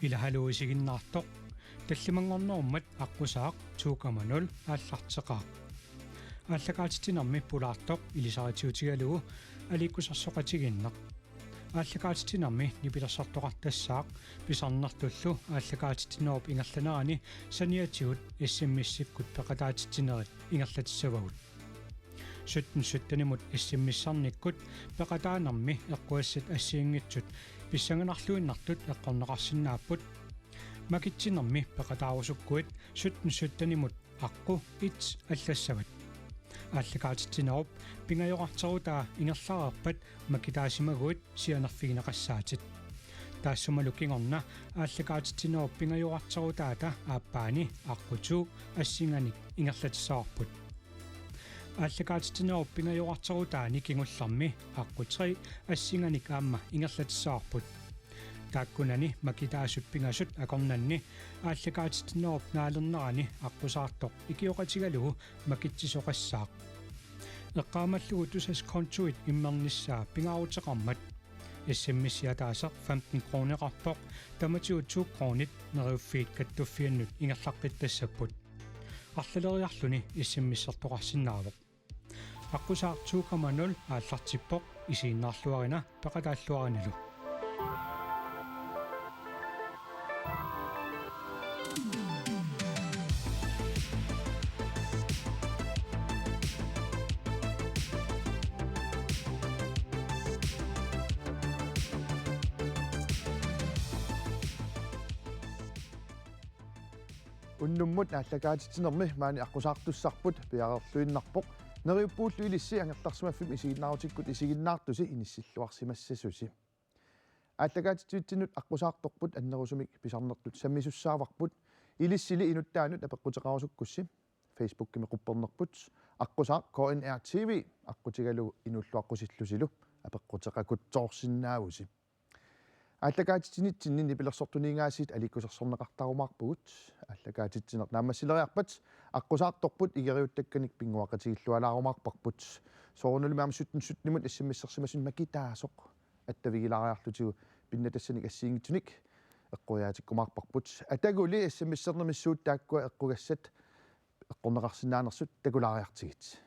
илахалуисигиннаартоq таллимангорнеруммат аққусаақ 2,0 ааллартеқаа ааллакаатитинарми пулаартоq илисаритиутигалугу аликкусарсоқатигиннақ ааллакаатитинарми нипилерсартоқартассаақ писарнартуллу ааллакаатитинеруп ингерланерани саниатигут иссиммиссиккут пеқатаатитинерит ингерлатиссавагут суттанимут иссиммиссарниккут пеқатаанарми эққуассат ассиингитсут писсанганарлуиннартут эққорнеқарсинааппут макитсинерми пеқатаарусуккуит суттанимут аққу ит аллассават ааллакаатитинеруп пингайоқартерутаа ингерлаарерпат макитаасимагуит сианерфигинеқассаатит таассумалу кингорна ааллакаатитинеруп пингайоқартерутаата ааппаани аққутуу ассинганик ингерлатиссаарпут ааллакаатитинеруп пингайоқартерутаани кингулларми аққутери ассинганик аама ингерлатиссаарпут тааккунани макитаасут пингасут акорнанни ааллакаатитинеруп наалернерани аққусаартоқ икиоқатигалугу макитсисоқассаақ эққаамаллугу тусас контуит иммерниссаа пингаарутеқармат смс-иатаасеқ 15 кронеқарпоқ таматиу 2 кронит нериуффиит каттуффианнут ингерлаққиттассаппут арлалериарлуни смс-сертоқарсинаавоқ аққусаақ 2,0 ааллартиппоқ исииннаарлуарина пеқатааллуариналу уннуммут ааллакаатитинерми маани аққусаартуссарпут пиарерлуиннарпоқ нериуппууллу илисси ангерларсимаффим исигиннаарутиккут исигиннаартуси иниссиллуарсимассасуси ааллакаатитсуитсинут аққусаарторпут аннерусумик писарнертут саммисуссааварпут илиссили инуттаанут апеққутеқарусуккусси фейсбуккими қуппернерпут аққусаа KNR TV аққутигалу инуллуаққусиллусилу апеққутеқакутсоорсиннаавуси ааллакаатитсинитсинни нипилерсортуниингаасит аликкусерсорнеқартарумаарпугут ааллакаатитсинер наамассилериарпат аққусаарторпут игериуттакканик пингуақатигиллуалаарумаарпарпут соорнулимаам суттнимут иссиммиссерсимасун макитаасоқ аттавигилаариарлутигу пиннатассаник ассиингитсуник эққуяатиккумаарпарпут атагули иссиммиссернермиссуут тааккуа эққугассат эққорнеқарсинаанерсут такулаариартигит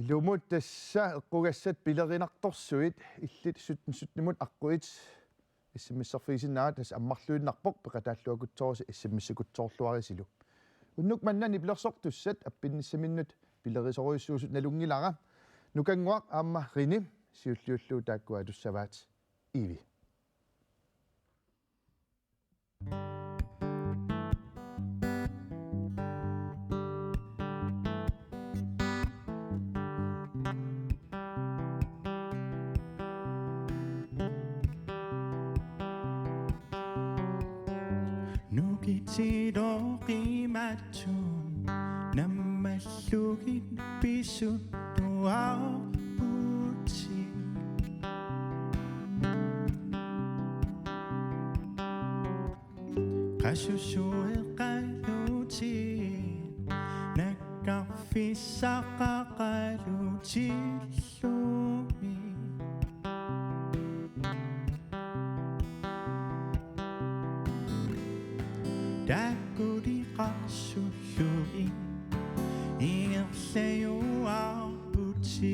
илумут тасса эққугассат пилеринарторсуит иллит суттнимут аққуит иссиммиссерфигисинаа тас аммарлуиннарпоқ пеқатааллуакутсооси иссиммиссакутсоорлуарисилу уннук маннани пилерсортуссат аппинниссаминнут пилерисоруйссуусут налунгилара нукангуақ аама рини сиуллиуллуу тааккуа туссаваат иви Nukitiroqimatun namallugin pisuttuauputi qasusueqalutin nakkarfissaqaqalutillumi Dakudi qassulluin ingerlayuarputi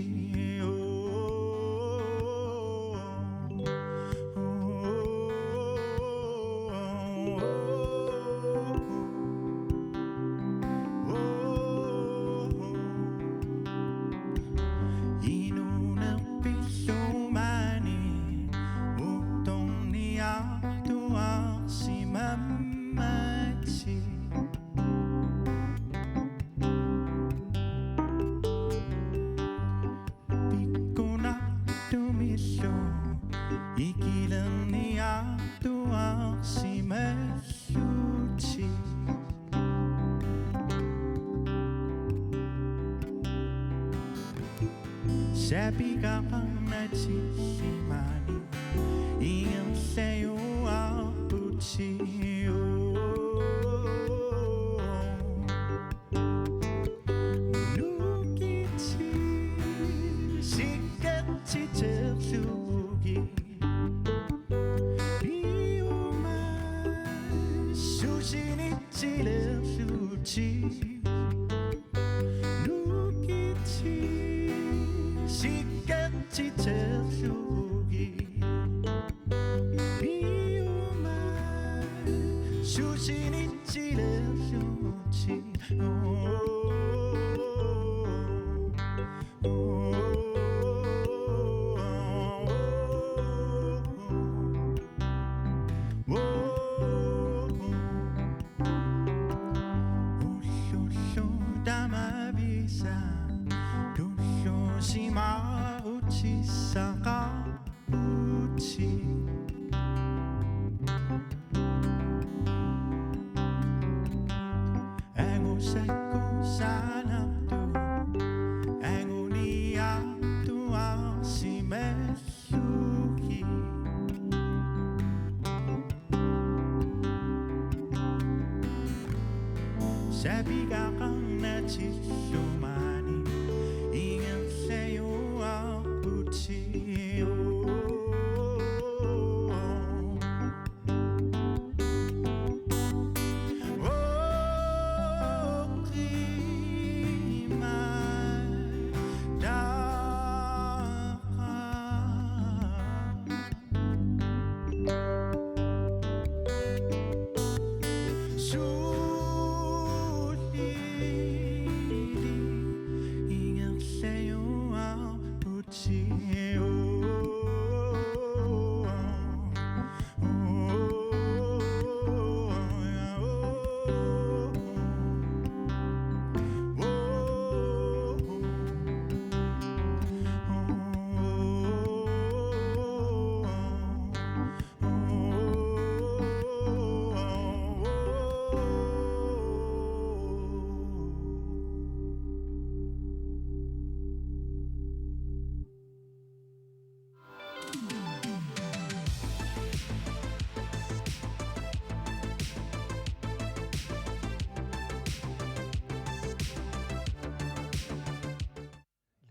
inunerpillumani uttorniartuarsimamati Ilani atuaksi melluti Säpikamnati simani Ingen sejo aputi Nukiti Sikati terlugi Biuma Susini tilerluti Nukiti Sikati terlugi Biuma Susini tilerluti Sabi ka kang natisumani Ingen sa'yo abuti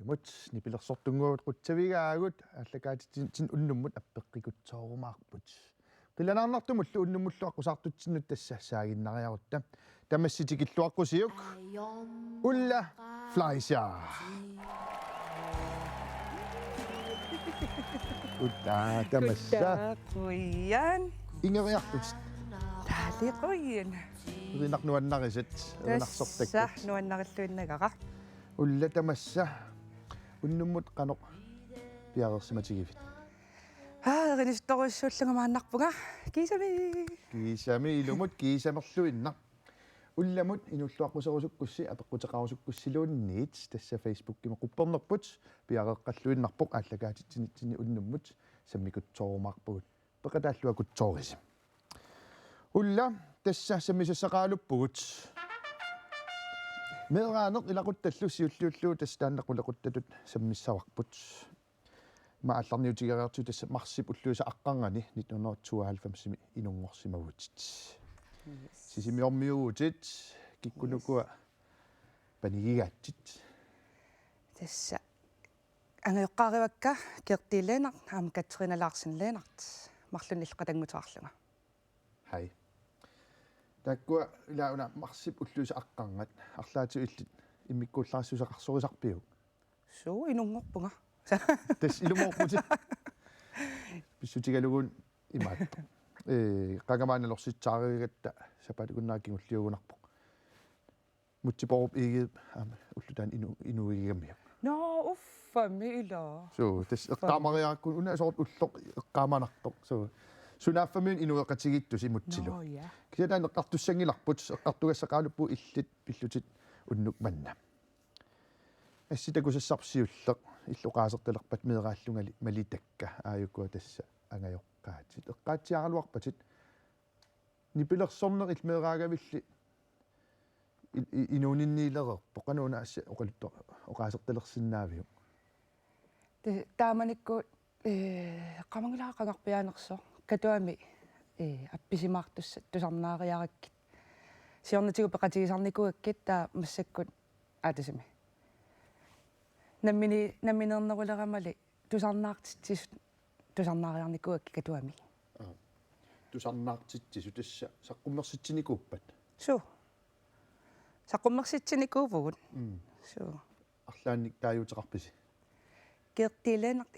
Mut nipilersortunguut qutsavigaagut allakaatitin unnummut appeqqikutsoorumаарput qilanaarnartumullu unnummullu aqusaartutsinnut tassa saaginnariarutta tamassitikilluaqqusiuk Ulla Fleischer Ulla tamassa Kuyan. ingeriartut Tali kuyan. rinarnuannarisit erinarsortakkat Nuannarилluinnagaqa. Ulla tamassa unnummut qanoq piarersamatigivit Rinistoroissuulluнгамааннарпуга. Кисами. kiisami ilumut kiisamerluinna ullamut inulluaqquserusukkussi apeqqutеqarusukkussiluunniit tassa Facebook-ima quppernerput piareqqalluinnarpoq ааллакаатитсинитсини уннуммут саммикутсоорумаарпугут пеқатааллуакутсоорис улла тасса саммисассақаалуппугут Meeraanert ilaquttallu siulluullu tastaannaqulaquttatut sammissavarput maallarniutigereertu tassa marsip ulluusa aqqarngani 1992 inungorsimavutit sisimiormiugutit kikkunukua panigigaatsit Тасса ангайоққааривакка кертилeenaq аама катериналаарсинлeenart марлун иллқатангутаарлунга. hai takkua ilauna marsip ulluusa aqqarngat арлаату иллит иммиккууллаарсусақарсорисарпиу Суу инунгорпунга. тас илумоорпути писсутигалугун имаатто qagamaanalorsittaaririgata sapalikunnaakkingulliugunarpoq mutsipoorup igiip aama ullutaan inuigigamiak No uffami ila. so tas eqqaamariaakkun unaasort ulloq eqqaamanartoq so sunaaffamiun inueqatigittus imutsilu No ja. kisataan eqqartussangilarput eqqartugassaqaaluppu illit pillutit unnuk manna assitakusassarsiulleq illuqaasertalerpat meeraallungali malitakka aayukua tassa angajoq эққаатсиаралуарпатит нипилерсорнерит меэраагавилли инуунинниилерерпо кануна асса оқалутто оқаасерталерсиннаавиу тааманикку qamangilaa qangarpiaanerso katuami апписимаартуссат тусарнаариараккит сиорнатигу пеқатигисарникуаккит таа массаккут аатасими намминернерулерамали тусарнаартитсис тусарнаариарникуакки катуами тусарнаартитсису тасса саққуммерситсиникууппат су саққуммерситсиникуувгут су арлаанник таажутеқарписи кертилэнерт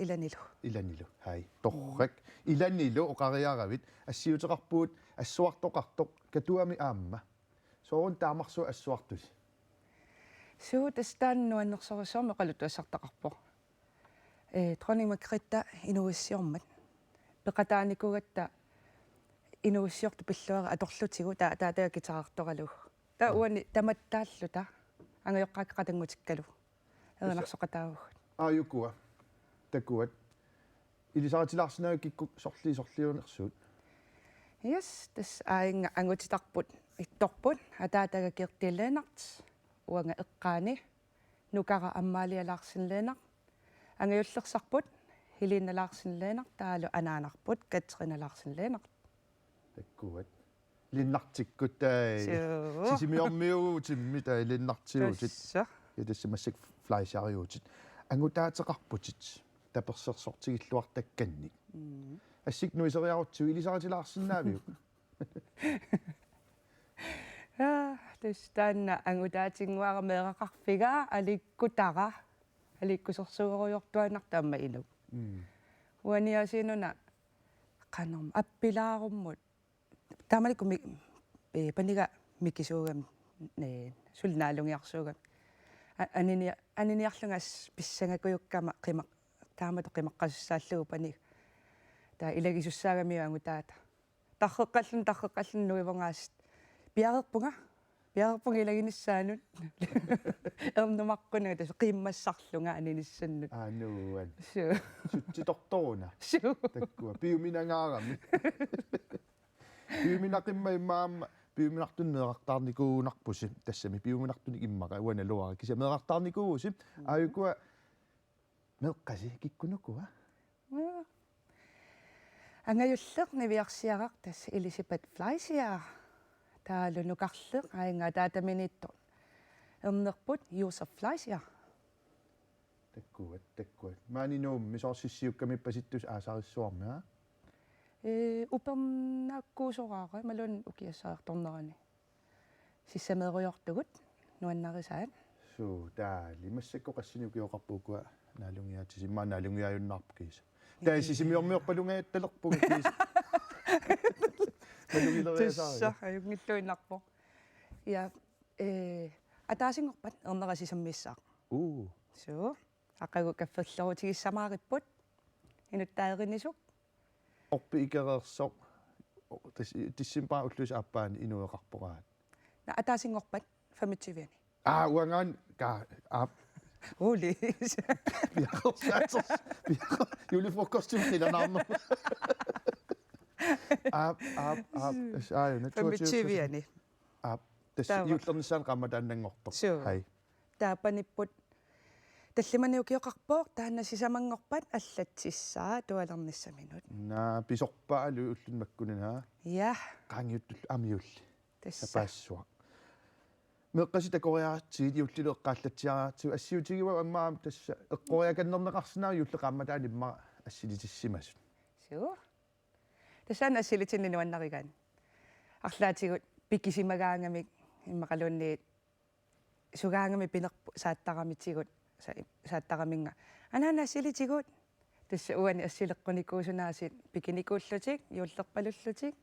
иланилу хай торрак иланилу оқариаравит ассиутеқарпуут ассуартоқартоқ катуами аама соорун таамарсу ассуартус суу тастааннуаннерсорисsorme қалутуассартақарпо тронима критта инуиссиормат пеқатааникугатта инуиссиорту пиллуара аторлутигу таатаа китаартоқалу таа уани таматтааллу та ангайоққааққатангутиккалу эрнарсоқатаагу ааюкуа такуат илисаратилаарсинаа кикку сорлиунерсуут yes тас аинга ангутитарпут ittorput атаатага кертилаанарт уанга эққаани нукара аммаалиалаарсинлаанар ангаюллерсарпут хилинналаарсинлаанар таалу анаанарпут катриналаарсинлаанар таккуат линнартиккуттай сисимиормиуутимми таа линнартиутит ятассимассак флайшариутит ангутаатеқарпутит таперсерсортигиллуартакканник ассик нуисериарутсу илисаратилаарсинаавиу тестаанна ангутаатингуара меэқарфигаа аликкутара аликкусерсуориортуанартаама инук уаниасинуна канорм аппилааруммут таамаликку панига микисуугам сулнаалунгиарсуугам аниниарлунгас писсангакуйуккама қимақ таамату қимаққассааллугу паник таа илагисуссаагамиу ангутаата тарреққаллун нуивонгаас пиарерпунга илагиниссаанут эрнумаққуна тас қиммассарлунга аниниссаннут нуан сутситорторуна таккуа пиуминангаарами пиуминақиммай маама пиуминартун меэқартаарникуунарпуси тассами пиуминартуник иммака уана луара кися меэқартаарникууси ааюкуа меққаси киккунукуа ангаюллеқ навиарсиарақ тас Элисабет Флайсиа таалунукарлеқ аинга таатаминитто эрнерпут Юсеф Флайсиа таккуат маанинуум мисорсиссиукками паситтус аасариссуармиа упернаккуусораара малун укиассаарторнерани сиссамеериортугут нуаннарисаат суу таали массакко qassiniukiоqarpuukua naalungiaatisi maa naalungiajunnaarpukis таисисимиормиорпалунгаатталерпуг кис тусса аюнгиллуиннарпо я атаасингорпат эрнерасисаммиссаа суу ақагу кафферлерутигиссамаариппут инуттаеринисук орпи икерерсоо тиссимпаа уллус ааппаани инуеқарпораат на атаасингорпат 25-ани уангаан ка аап Rolig. Julefrokostum kilanaarma. Ap. Famichiviani. Ap. Tässä jullernisaan qammataannangortoq. Hai. Taapanipput таллиманиукиоқарпоо таанна сисамангорпат аллатсиссаа туалернissaminut. На писорпаалу уллунмаккунинаа. Я. Qaangiuttullu amiulli. Тасса. Паассуа. меққасита кориаартигит юллилеққааллатсиараатсу ассиутигива аммаам тасса эққориаканнернеқарсинаа юллеқаамматаани имма ассилитиссимасут суу тассаана ассилитиннинуаннаригаан арлаатигут пиккисимагаангамик иммақалуунниит сугаангами пинерпу сааттарамитигут сааттараминга анаана ассилитигут тасса уани ассилеққуникуусунаасит пикиникууллутик юллерпалуллутик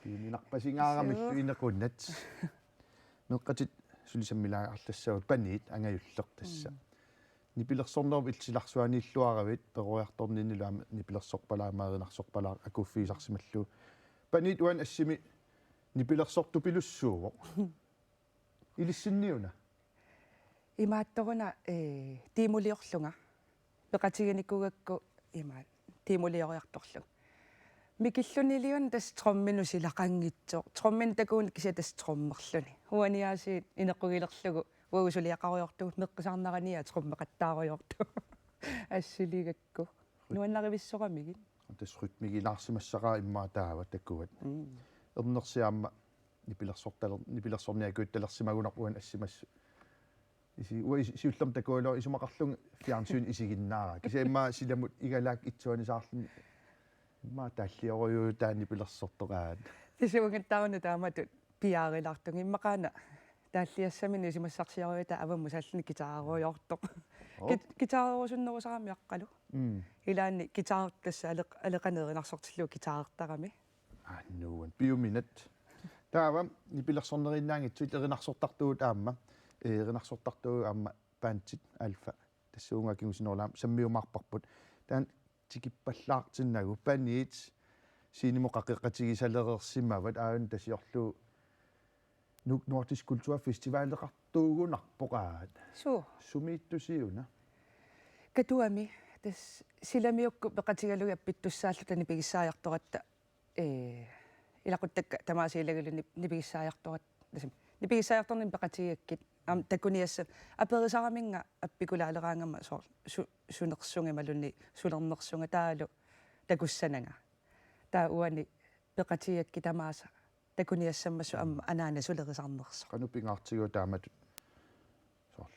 пиунинарпасингаарамиллу инеқуннат меққатит сулисаммилаа арлассагут паниит ангаюллеқ тасса нипилерсорнерв иллиларсуанииллуаравит перуярторниннилаама нипилерсорпалаамааринарсорпалаа акуффиисарсималлу паниит уан ассими нипилерсорту пилуссууво илиссинниуна имаатторуна тимулиорлунга пеқатигиникугакку имаат тимулиориарторлу Mikilluniliun tas tromminu silaqanngitsoq. Trommin takuun kisia tas trommerluni. Huaniaasiit ineqqugilerlugu uagusuliaqaruyortugut meqqisarnarania trommeqattaaruyortu. Assiligakku. Nuannarivissoqamigin. Tas rytmigilaarsimassaqaa immaa taava takkuat. Ernersiaamma nipilersorniakuuttalersimagunerpuan assimassu. Siullerm takualo isumaqarlung fjarnsyn isiginnaara. Kisia immaa silamut igalaak itsuanisaarlun immaa taalliorujuu taanipilersortoqaat. Tisuungittaarnu taamatut piaarilartung immaqaana тааллиассамини симассарсиаруита авамму саллини китаарруйорто китаарруусуннерусарами аққалу илаанни китаартасса алеқанеринарсортиллуу китаартарами аннуун биуминат таава нипилерсорнериннаангитсут эринарсортартуут аама эринарсортартуу аама паантит альфа тассуунгакигусинерлаам саммиумаарпарпут таан тикиппаллаартиннагу паниит синимоқақеқатигисалерерсимават аан тасиорлуу Nordisk Kulturfestival qartuugunarpoqaat sumiittusiuna katuami tas silamiukku peqatigalugi appittussaallatani pigissaajartoratta ilaquttakka tamaasiilaguluni nipigissaajartorat tasam nipigissaajartornin peqatigakkit am takuniassa aperisaraminga appikulaaleraangama soor sunersungimalunni sulernersunga taalu takussananga taa uani peqatigakki tamaasa takuniassammassu am anaana sulerisarnersa qanupingaartigu taamat soor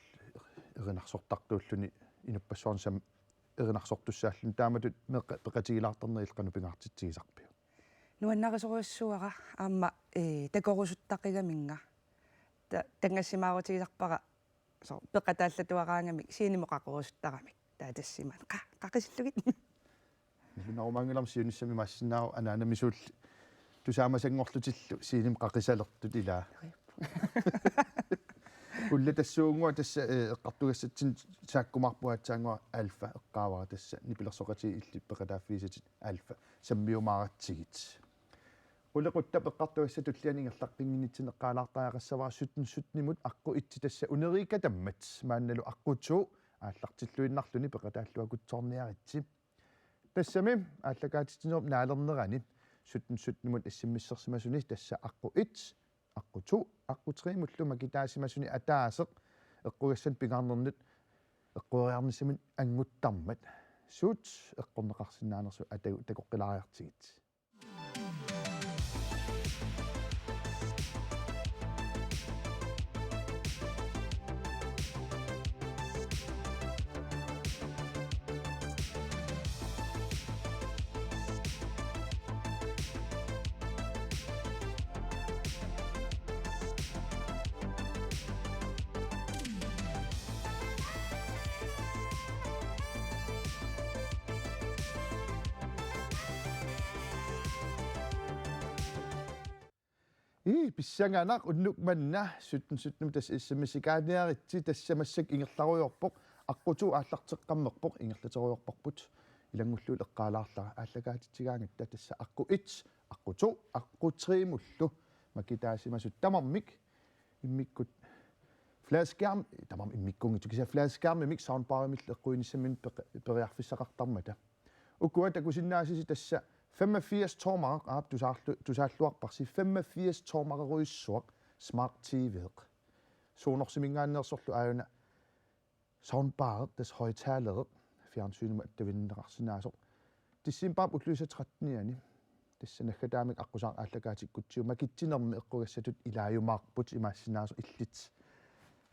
erinarsortartuulluni inuppassuarnisam erinarsortussaallun taamatut peqatigilaartorneril qanupingaartitsigisarpiu nuannarisoruussuara aamma takorusuttaqigaminga tangassimaarutigisarpara soor peqataallatuaraangami siinimoqaqorusuttarami taatassimaan qaqisillugit nunarumaangilam siunissami maassinnaaru anaanamisuulli тусаамасангорлутиллу сииним қақисалертут илаа улла тассуунгуа тасса эққартугассатсин сааккумарпуатсаангуа альфа эққаавара тасса нипилерсоқати иллиппеқатааффиисатит альфа саммиумааратсигит улеқутта пеққартугасса туллианингерлаққингинитсин эққаалаартаақассаваа сутнимут аққу итси тасса унерика таммат маанналу аққутсуу ааллартиллуиннарлуни пеқатааллуакутсорниаритси тассами ааллакаатитсинеруп наалернерани сутнимут иссиммиссерсимасуни тасса аққу 1 аққу 2 аққу 3 муллума китаасимасуни атаасеқ эққугассан пингаарнернут эққуариарнисимин ангуттармат суут эққорнеқарсинаанерсу такоққилаариартигит писсангаанақ уннук манна сутнум тас иссамисикааниаритси тассамассак ингерларуйорпоқ аққуту ааллартеққаммерпоқ ингерлатеруйорпарпут илангуллуул эққаалаарлара ааллагаатитсигаангатта тасса аққу 1 аққу 2 аққу 3 муллу макитаасимасут тамармик иммиккут фласкарм тамам иммиккунгиту кися фласкарм имик саундбарамил эққуинissамин периарфиссақартармата уккуа такусиннаасиси тасса 85 tommer op du saalluarparsi 85 tommeruissuaq smart TV-eq suunorsimingaannersorlu aayuna soundbaret tas højtaleret fjernsynet tavinneqarsinaasoq tissimbaap utluisatratniani tassanaggadaamek aqqusaan aallagaatikkutsiu makittinermi eqqugassatut ilaajumaarput imaassinaasor illit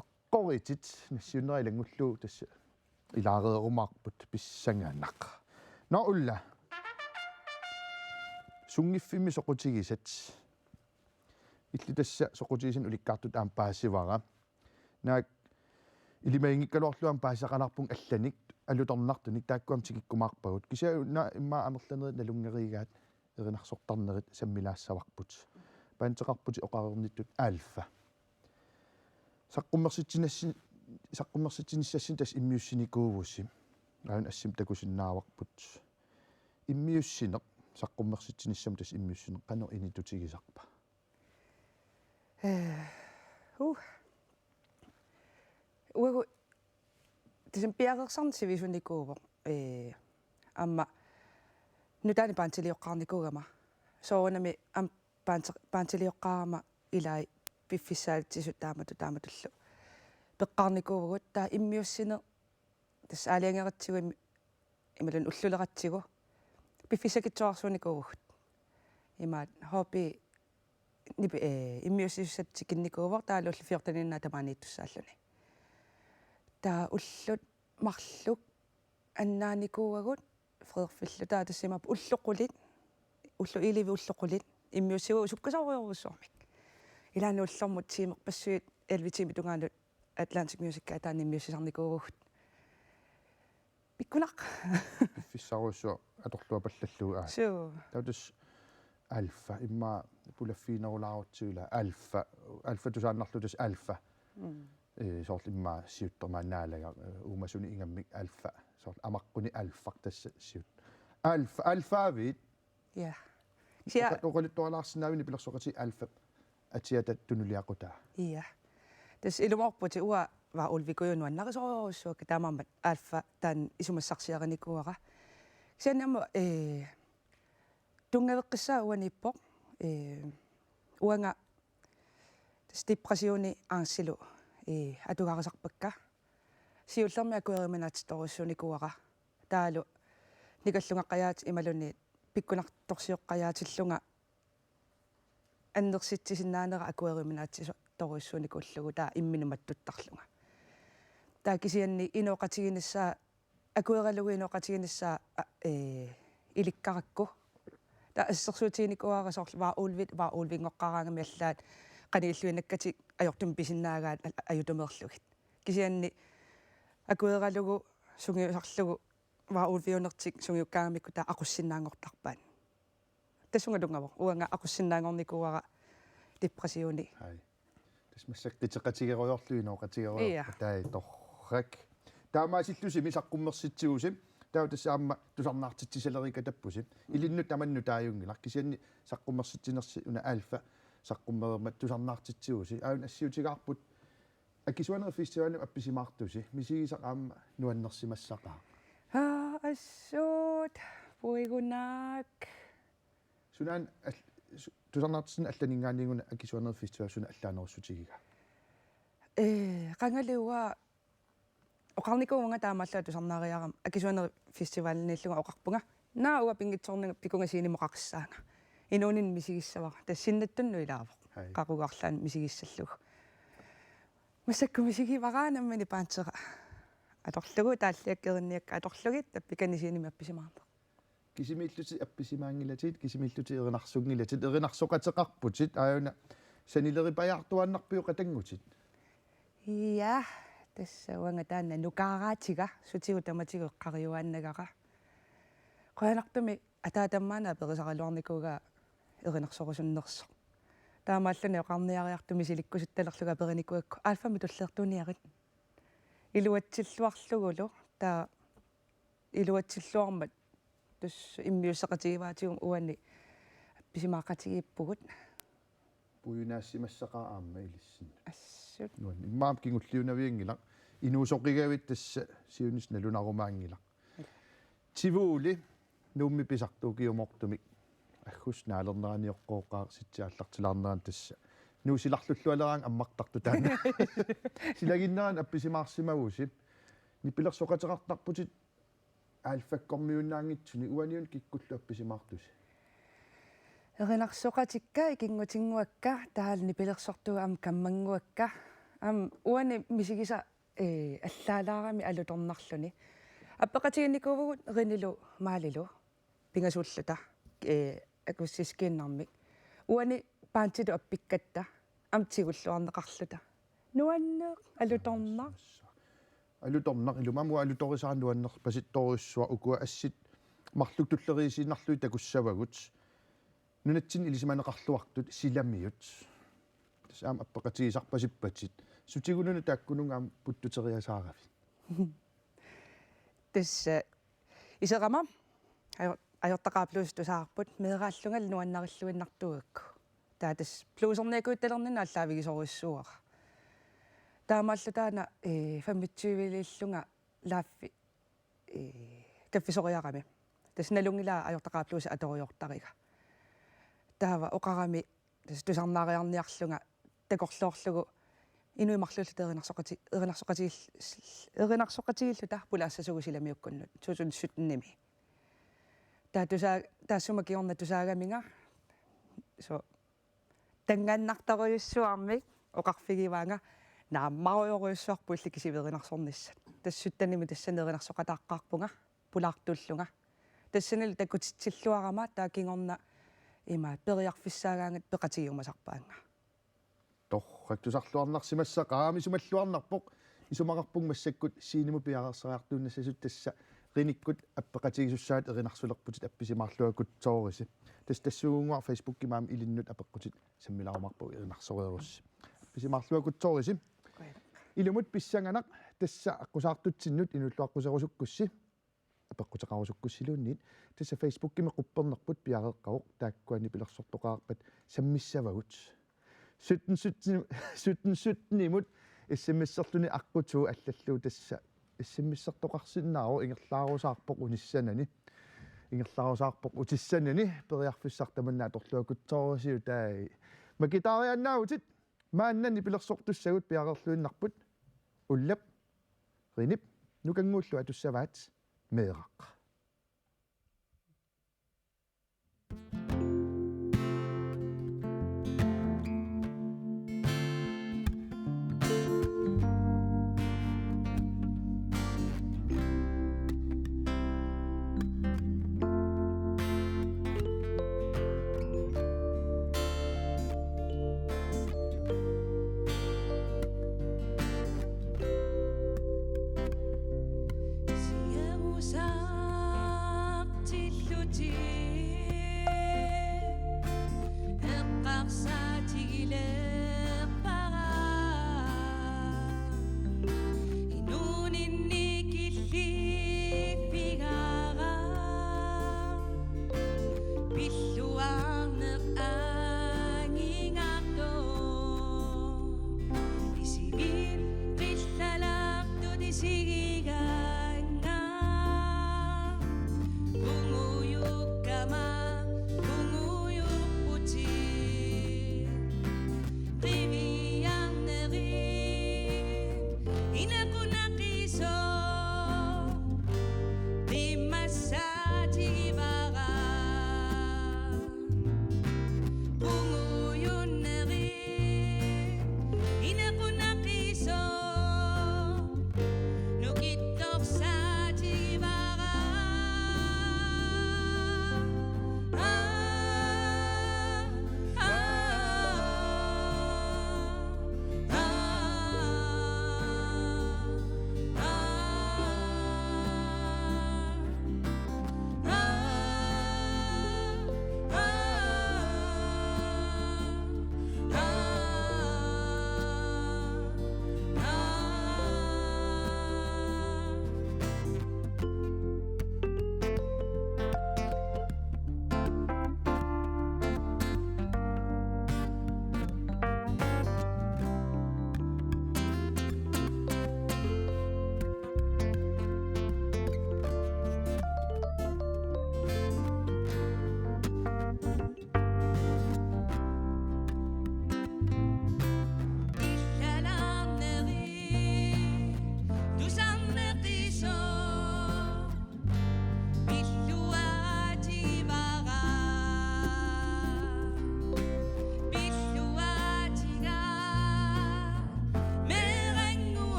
eqqoritit nassiunnerilangullu tassa ilaareerumaarput pissangaannaq no ulla сунгиффимми соқутигисат илли тасса соқутигисин уликкаартут аам паассивара наак илимаингиккалуарлуам паассақаларпун алланик алуторнартуник тааккуам тикиккумаарпагут кисауна иммаа амерланерит налунгеригаат эринарсортарнерит саммилаассаварпут паантеқарпути оқарерниттут альфа саққуммерситсинассин тас иммиуссиникуувусси аун ассим такусиннааварпут иммиуссинеқ саққуммерситсиниссам тас иммиуссин қано инитутигисарпа угу тисим пиарерсарни сивисуникуувоқ амма nutaani paantiliоққарникугама соонами ам paantiliоққарама илай пиффиссаалитсису тааматуллу пеққарникуугут таа иммиуссине тас аалиангератсигу ималун уллулератсигу пиффисакитсоарсуникуугут имаат хобби нипи иммиуссиссатсикинникуувар таалуулли фиортаниннаа тамаанииттуссааллуни таа уллут марлук аннааникуугагут фредерфиллу таа тассимап уллоқулит уллу иливи уллоқулит иммиуссигу суккасаруйоруссуармик илаани уллормут тимерпассуит элвитими тунгаанут Atlantic Music таани иммиуссисарникуугут пиккулақ фиссаруссуа аторлуа паллаллуу аа суу таутас альфа имма пулаффинерулаарутсуила альфа тусааннарлутас альфа сорт имма сиуттермаанаалага уумасуни ингаммик альфа сорт амаққуни альфақ тасса сиут альфавит я сиа оқалуттуалаарсинаавини пилерсоқати альфа атиата тунулиақутаа я тас илуморпути уа ва улвикуйунуаннарисоруссуак таамаамат альфа таан исумассарсиариникуара сианнама тунгавеққиссаа уаниппоқ уанга тас депрессиони ангсилу атугаарисарпакка сиуллерми акуэриминаатторуссуникуара таалу никаллунгаққаяат ималуни пиккунарторсиоққаяатиллунга аннерситсисиннаанера акуэриминаатсисо торуссуникуллугу таа имминуматтуттарлунга таа кисианни иноқатигиниссаа акуэралугу иноқатигиниссаа иликкаракку таа ассерсуутигиникуара сорл ваа уулвингоққараангами аллаат qaнииллуинаккатик ajortum писиннаагаат аютумерлугит кисианни акуэралугу сунгиусарлугу ваа уулвиунертик сунгиуккаагамикку таа ақуссиннаангортарпаан тассунгалунгава уанга ақуссиннаангорникуара депрессиони хай тас массаккитеқатигеруйорлуиноо қатигеруйор таи торрак таамаасиллуси мисаққуммерситсигусим таа тассаама тусарнаартитсисалерика таппусим илинну таманну тааюнгилар кисианни саққуммерситсинерси уна альфа саққуммермат тусарнаартитсигуси аун ассиутигаарпут аккисуанер фестивални апписимаартуси мисигисақ аама нуаннерсимассақаа ассуут пуигунаак сунаан тусарнаартисин алланингаанигуна аккисуанер фестивал суна аллаанеруссутигига qangaluwa oqarnikuunga taamalla tusarnaariaram akisuaner festivalnillunga oqarpunga naauga pingitsorninga pikunga siinimoqaqissaanga inuunin misigissavara tassinnatunnu ilaavoq qaqugarlaan misigissallug masakku misigivaraanammani paantera atorlugu taalliakkeerinniakka atorlugit tappikanisiinimi appisimaarta кисимииллути апписимаангилатит кисимииллути эринарсунгилатит эринарсоқатеқарпутит ааюна санилерипаjaartuannarpiu qatanggutit ja tässä uanga taanna nukaraatiga sutigu tamatigu eqqariuaannagara qoyanartumi ataataammaana perisaraluarnikuga erinarsorusunnerso taamaalluni oqarniariartumi silikkusuttalerluga perinikuakku alfami tulleertuniarit iluatsilluarlugulu taa iluatsilluarmat tus immiussaqatigivaatium uanni appisimaaqatigiippugut pujunaasimassaqaa aamma ilissin assut nuan immaam kingulliunaviingila inuusoqigavit tassa siunis nalunarumaangila tivuuli nuummi pisartuukiumortumik аггус наалернераниоққооқаа ситсиаллартилаарнеран тасса нуусиларлуллуалераан аммартарту таана силагиннеран апписимаарсимагусип нипилерсоқатерартарпутит альфаккормиуннаангитсуни уаниун киккуллу апписимаартус эринарсоқатикка икингутингуакка таални пилерсортуга ам каммангуакка ам уани мисигиса аллаалаарами алуторнарлуни аппеқатигинникуувгут эринилу маалилу пингасууллута акуссискииннармик уани паантилу аппиккатта амтигуллуарнеқарлута нуаннеқ алуторнар алуторнар илумаму алуторисааннуаннер паситторуссуа укуа ассит марлук туллериисиннарлуи такуссавагут нунатсин илисиманеқарлуартут силамиут тасаам аппеқатигисарпасиппатит сутигунуна тааккунунгаам путтутериасаарави тасса исеқама ajortaqaaplus tusаарput meeraallungal nuannarилluinnartuгакку таатас плуусерниакуитталернина аллаавигисоруссуара таамааллу таана 25-вилиллунга лааффи каффисориарами тасналунгила ajortaqaapluusa atoriortariga таава оқарами тусарнаариарниарлунга такорлоорлугу инуимарлууллу эринарсоқатигиллу та пулаассасугу силамиуккуннут 2017 таассума киорна тусаагаминга со тангааннартаруйуссуармик оқарфигиваанга нааммаруйоруйуссуарпу илликисиверинарсорниссат тассуттаними тассанеринарсоқатааққарпунга пулаартуллунга тассанил такутитсиллуарама таакингорна има периарфиссаагаангат пеқатигиумасарпаанга торрактусарлуарнарсимасса qaamisumаллуарнарпоқ исумақарпуг массаккут сииниму пиарерсариартууннассасут тасса риниккут аппеқатигисуссаат эринарсулерпутит апписимаарлуаккут тоориси тассуугуар фейсбук кимаам илиннут апеққутит саммиларумарпу эринарсориерусси апписимаарлуаккут тоориси илумут писсанганақ тасса аққусаартутсиннут инуллуаққусерусуккусси апеққутеқарусуккуссилуунниит тасса фейсбук киме қуппернерпут пиареққавоқ тааккуани пилерсортоқарпат саммиссавагут 17-17-имут иссиммиссерлуни аққутуу аллаллуу тасса иссиммиссертоқарсиннаару ингерлаарусаарпоқ униссанани ингерлаарусаарпоқ утиссанани периарфиссартаманнаа торлуакутсоорисиу таи макитаарианнаутит мааннани пилерсортуссагут пиарерлуиннарпут уллап ринип нукангууллу атуссаваат меэрақ Si he usado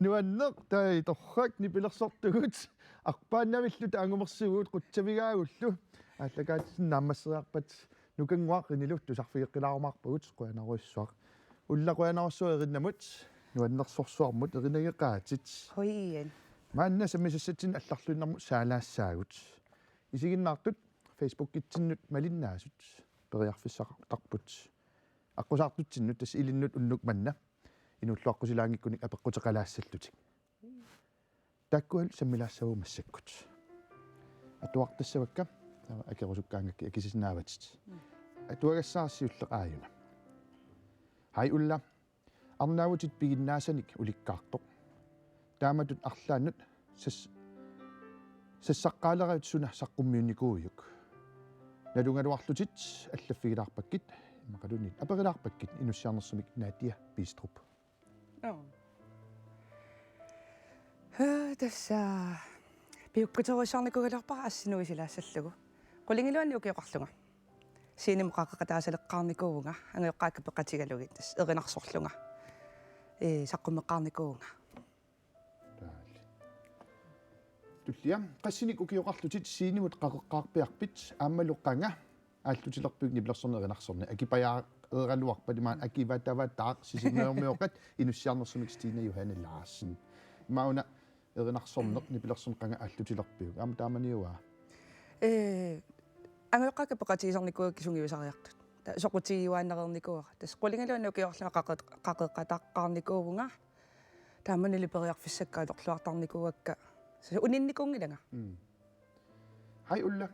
nuanneq tai torrak nipilersortugut arpaannamillu taangumersiguut qutsavigaaullu ааллакаатсин нааммассериарпат нукангуақ инилутту сарфигеққилаарумаарпагут қуанаруиссуақ уллақуанаруссуа эриннамут нуаннерсорсуармут эринагеқаатит Hoien. маанна самисассатин алларлуиннармут саалаассаагут исигиннаартут Facebook-итсиннут малиннаасут периарфиссақартарпут аққусаартутсиннут тас илиннут уннук манна инуллуаққусилаангиккуник апеққутеқалаассаллутик таккуал саммилаассагу массаккут атуартассавакка акерусуккаангакки акисиснааватит атуагассаарсиуллеқ ааюна хай улла арнаавутит пигиннаасаник уликкаартоқ тааматут арлааннут сассаққаалераут суна саққуммиунникууюк налунгалуарлутит аллаффигилаарпаккит имақалунит аперилаарпаккит инуссиарнерсумик наатиа биструп Tässä piukkutorissarnikugalorpara assinuisilaasallugu. Qulingilluanni ukiuqarlunga. Siini muqaqaqataasaaleqqaarnikuunga angiuqqaakka peqatigalugit tas erinarsorlunga. Saqqummeqqaarnikuunga. туллиа qassinik ukiuqarlutit siinimut qaqeqqaarpiarpit aammaluqqanga ааллутилерпуг ниплерсорнеринарсорни акипаяа эералуарпалимаан акиватаватаақ сисиннеэрмиоқат инуссиарнерсумик стина юхана лаарсин мауна эринарсорнеқ нипилерсорнеққанга ааллутилерпуг аама тааманиуаа Angiuqqaakka peqatigisarnikuuk kisugiusariartut. Ta soqutigiuaannerernikuuqa. Tas qulingaluanni ukiuqarlunga qaqeqqaarnikuunga. Taamanili periarfissakkaa torluartarnikuuakka. Uninnikungilanga. Hej Ulla.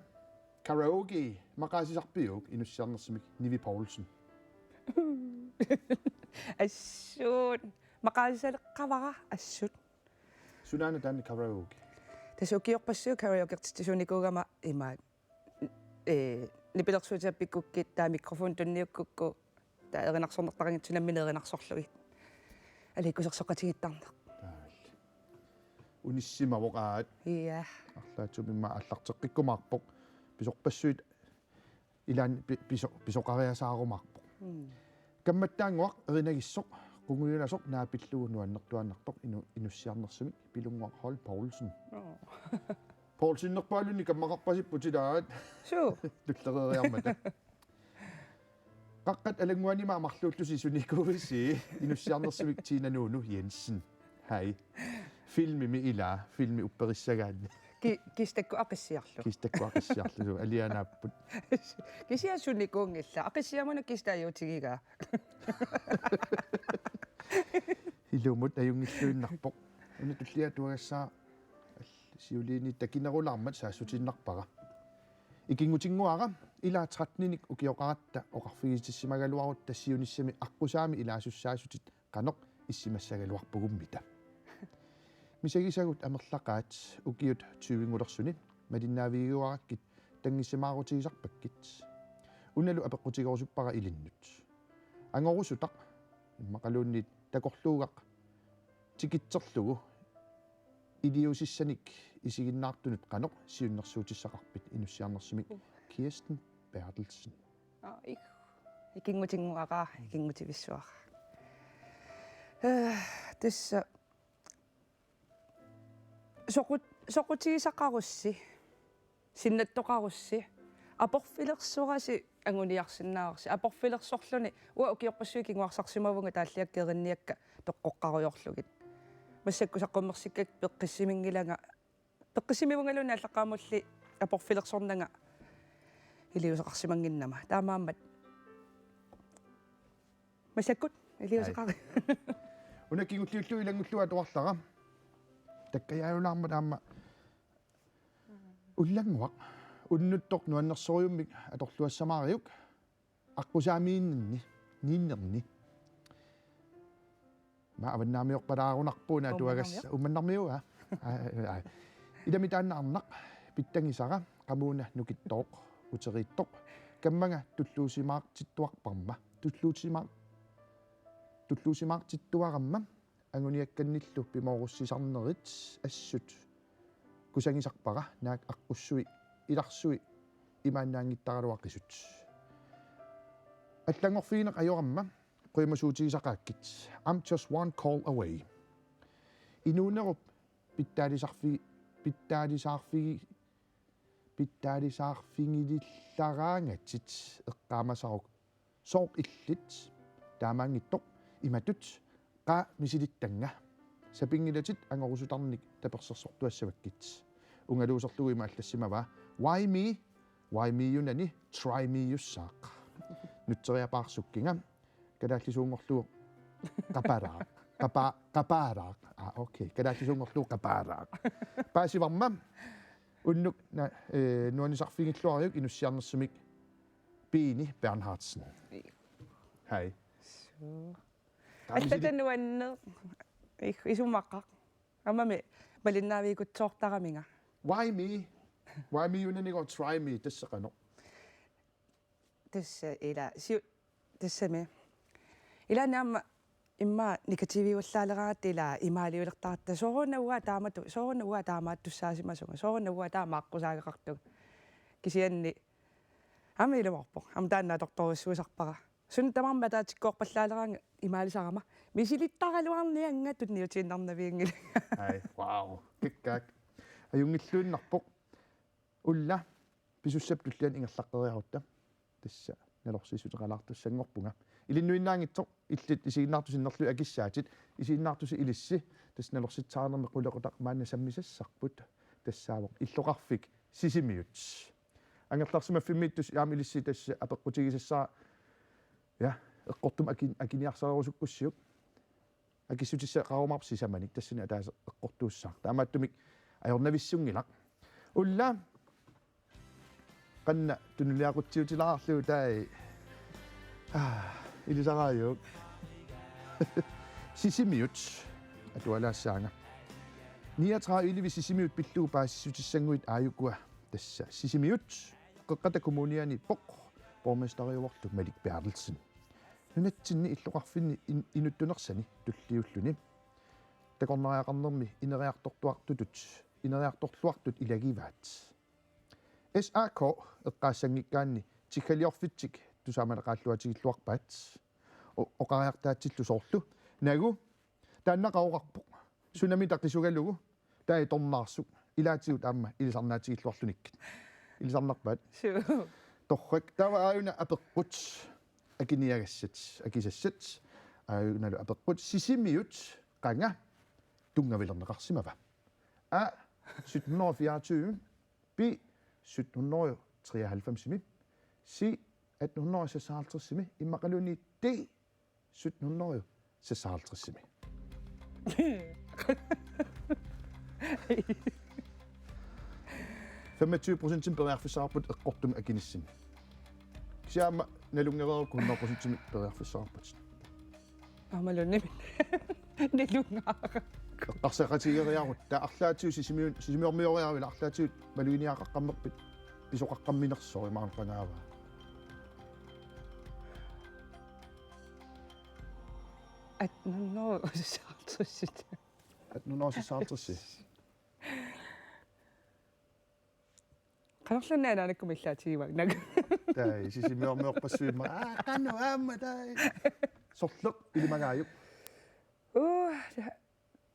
Karaoke maqaasisarpiuuk inussiarnersumik Nivi Poulsen. Assut. Maqaasisaleqqavara assut. Sunaana taanni karaoke. Tas ukiorpassuu karaoke-tisuunikuugama imaat. Nipilersuutiappikkukki taa mikrofon tunniukkukku taa erinarsornertarangitsunammin erinarsorlugit. Alikkusersoqatigittarneq. Unissимавоqaat. Iya. Арлаатсумимма аллартеққиккумаарпоқ писорпассуит илаан писоқариасаарумаарпоқ. Камматтаангуақ эринагиссоқ qungulilasoq naapillugu nuannertuannartoq inussiarnersumik pilunguaq Hol Poulsen. Poulsinnerpaalunni kammaqarpasipputilaat. Suu. Tullereriarmata. Qaqqat alanguanima amarluullusi sunikuusi inussiarnersumik Tina Nunu Jensen. Hei. Filmi ila, filmi upperissagaanni. Kistakku aqissiarlu. Kistakku aqissiarlu alianaapput. Kisiassunnikuungilla aqissiamunu kistaajuutigigaa. Ilumut ajungilluinnarpoq. Una tullia tuagassaa siuliini takinerularmat saassutinarpara. Ikingutinguara ila 13-nik ukioqaratta oqarfigitsimagaluarut tassiunissami aqqusaami ilaasussaasutit qanoq issimassagaluarpugummita. Misagisagut amerlaqaat ukiut 20-ngulersuni malinnaaviiguarakkit tangissimaaruutigisarpakkit unalu apeqqutigorusuppara ilinnut angorusutaq immaqaluunniit takorluugaq tikitserlugu iliusissanik isiginnaartunut qanoq siunnersuutissaqarpit inussiarnersumik Kirsten Bertelsen Ikingutinguara ikingutivissuara tässä soqutigisaqarussi sinnattoqarussi aporfilersurasi anguniarsinnaarusi aporfilersorluni ua ukiorpassui kinguarsarsimavunga taalliakkeerinniakka toqqoqqaruyorlugit массакку саққуммерсиккак пеққиссимингилага пеққиссимивунгалуни аллаққаамулли апорфилерсорнага илиусеқарсимангиннама таамааммат массаккут илиусеқари унакигуллиуллу илангуллуа туарлара таккаяалулаарма таама уллангуақ уннуттоқ нуаннерсориуммик аторлуассамаариук аққусаамииннни нииннерни ма аваннаамиорпалаарунарпуна туагас умманнармиуа идамитааннаарнақ питтангисара qamuna nukittoq uteriittoq каммага туллуусимаартиттуарпарма туллуусимаартиттуарамма агуниакканниллу пимооруссисарнерит ассут кусангисарпара наак аққуссуи иларсуи имааннаангиттаралуаққисут аллангорфигинеқ ajorama qimasuutigisaqaakkit I'm just one call away inuunerup pittaalisaarfingilillaraangatsit eqqaamasaruk sooq illit taamaangittoq imatut qa misilitanga sapingilatit angorusutarnik tapersersortuassavakkit ungaluuserlugu ima аллассимава why me yunani try me yussaaq nutteriapaarsukkinga kalaallisuungorlugu qapaaraaq okay kalaallisuungorlugu qapaaraaq paasivarma unnuk nuanisarfingilluariuk inussiarnersumik Bini Bernhardsen hei аттатануанне исумаққақ амами малиннаавигутсоортараминга why me yunani go try me тассеқано тасса ила сиу тассами иланаама имма негативиуллаалераат ила имаалиулертаратта соорунауа таамааттуссаасимасунга соорунауа таамааққусаагеқартуг кисианни амилумарпо амтааннааторторуссуусарпара сун тамарма таатиккоорпаллаалераанга имаалисарама мисилиттаралуарнианга тунниутииннарнавиингили hei wow kikkaak ajungilluunnarpoq ulla pisussaptullian ingerlaqqeriarutta tassa nalorsiisuteqalaartussangorpunga ilinnuinnaangitsoq illit isiinnaartusinnerlu akissaatit isiinnaartusi ilissi tass nalorsitsaanerme qulequtaq maanna sammisassarput tassaawoq illoqarfik sisimiut angerlarsimaffimittus yaam ilissi tassa apeqqutigisassaa ja eqqortum akiniarsarusukkussiuk akissutissa qaumarpsisamanik tassini ataasa eqqortuussaar taamaattumik ajornavissungilaq ulla qanna tunuliaquttiutilaarlu taai ilisaraayuk sisimiut atualaassaanga 39 sisimiut pilluu paassisutissanguit aayukua tassa sisimiut qeqqata kommuniani poq borgmesteriuorlu Malik Bertelsen nunatsinni illoqarfinni inuttunersani tulliulluni takorneriaqarnermi ineriartorluartut ilagivaat SAK eqqaassangikkaanni tikkaliorfitsik tusaamanaqaalluatigilluarpaat oqariartaatsillu soorlu nagu taannaqauqarpoq sunami taqisugalugu taai tornaarsuk ilaatigut aamma ilisarnaatigilluarlunik ilisarnarpaat torrak tava aayuna apeqqut akiniagassat akisassat aayunalu apeqqut sisimiut qanga tungavilerneqarsimava a 1724 b 1793 c 1856 immaqaluni d 1756 25% periarfissaarput eqqortum akinissin siama nalungereerku 100% periarfissaarput амалунни нилунгаара qarsaqatigeriarut ta arlaatiu sisimiormioriarvila arlaatiut maluiniaqaqqammerpit pisoqaqqamminersori maarpanaava атнно саартуссит atnunorsissaartersi канарлуннаанаккум иллаатигиваг наг tai sisimiormiorpassuimma qannu aamma tai sorleq ilimagaayuk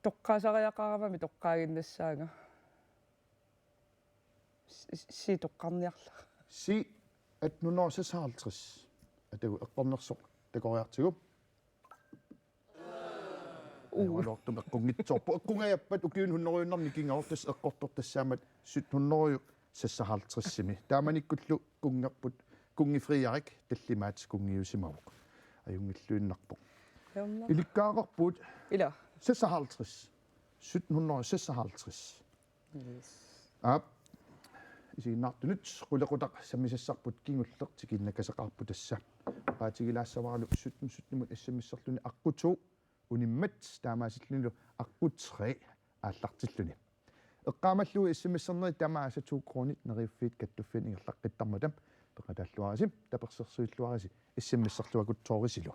тоққаасариақарамами тоққаагиннассаага си тоққарниарла si 1856 atagu eqqornersoq takoriartigu ualortum eqqungitsorpu eqqungajappat ukiun 100 kingaortas eqqortortassaamat 1700 sassaraltrissimi taamanikkullu kungerput kungifriarik tallimaat kungiusimaruq ajungilluinnarpoq ilikkaaqarput ила sassaraltris 1756 ап isiinnaartunut qulequtaq sammisassarput kingulleq tikinnakaseqarpu tassa qaatigilaassavarlu sutnumut assammisserluni aqqutu unimmat taamaasillunilu aqqutre aallartilluni eqqaamallugi issimisserneri tamaasatu kronit neriuffiit kattuffiin ingerlaqqittarmatam peqataalluarasi tapersersuilluarasi issimmisserluakuttoorisilu